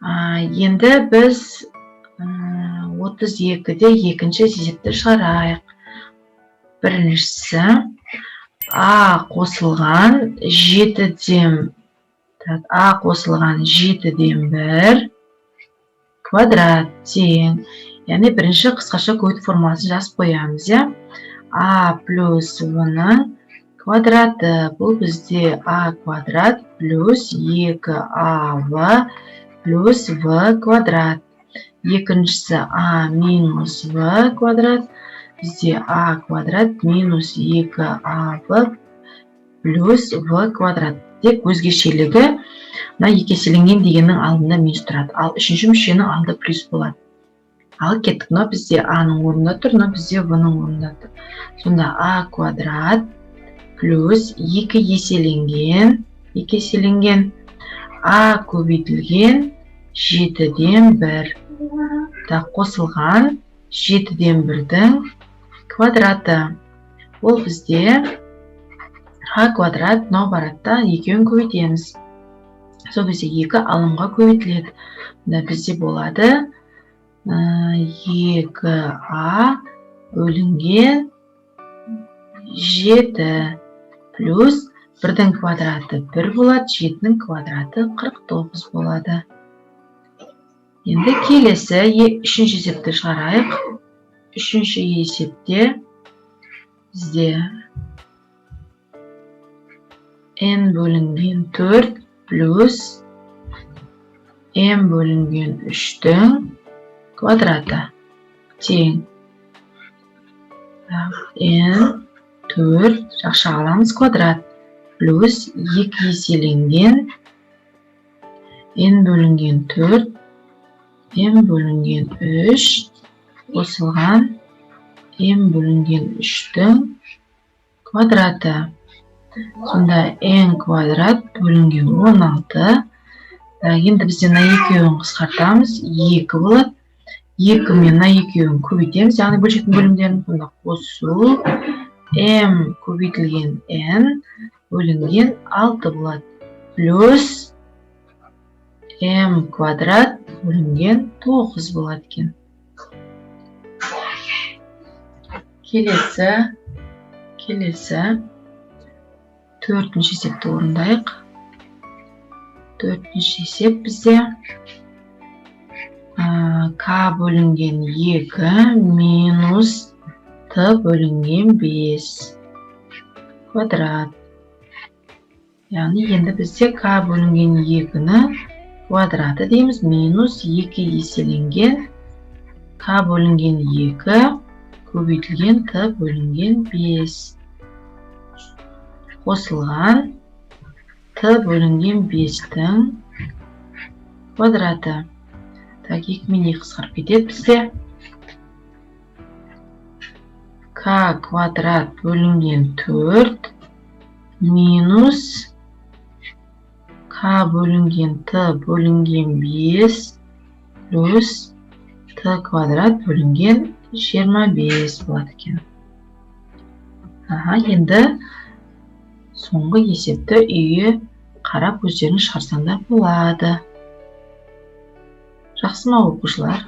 Енді біз 32-де екінші есепті шығарайық. Біріншісі А қосылған 7-ден 1 квадрат тең. Яғни бірінші қысқаша көбейту формуласын жазып қоямыз, А плюс В-ның квадраты. Бұл бізде А квадрат плюс 2АВ плюс В квадрат. Екіншісі А минус В квадрат. Бізде А квадрат минус 2АВ плюс В квадрат. Тек өзгешелігі мына екі еселенген дегеннің алдында минус тұрады. Ал үшінші мүшенің алдында плюс болады. Ал кеттік, мына бізде А-ның орнында тұр, мына бізде В-ның орнында тұр. Сонда А квадрат плюс 2 еселенген А көбейтілген 7-ден 1. Қосылған 7-ден 1-дің квадраты. Ол бізде А квадрат, мынау баратта екеуін көбейтеміз. Сол бізде 2 алымға көбейтіледі. Мұнда бізде болады 2А бөлінген 7 плюс 1-дің квадраты 1 болады, 7-дің квадраты 49 болады. Енді келесі үшінші есепті шығарайық. Үшінші есепте бізде n бөлінген 4 плюс m бөлінген 3-дің квадраты тең. n 4 жақша аламыз квадрат плюс 2 еселенген n бөлінген 4 m бөлінген 3 қосылған m бөлінген 3-дің квадраты. Сонда n квадрат бөлінген 16. Енді бізде мына екеуін қысқартамыз. 2 болады. 2 мен мына екеуін көбейтеміз. Яғни бөлшектің бөлімдерін сонда қосу m көбейтілген n бөлінген 6 болады. Плюс m квадрат бөлінген 9 болады екен. Келесі төртінші есепті орындайық. Төртінші есеп бізде k бөлінген 2 минус t бөлінген 5 квадрат. Яғни енді бізде k бөлінген 2-ні квадраты дейміз. Минус 2 еселенген k бөлінген 2 көбейтілген t бөлінген 5 қосылған t бөлінген 5-дің квадраты. 2 мен 2 қысқарып кетеді бізде. k квадрат бөлінген 4 минус k бөлінген t бөлінген 5 плюс t квадрат бөлінген 25 болады екен. Енді соңғы есепті үйге қарап өздеріңіз шығарсаңдар болады. Жақсы ма оқушылар?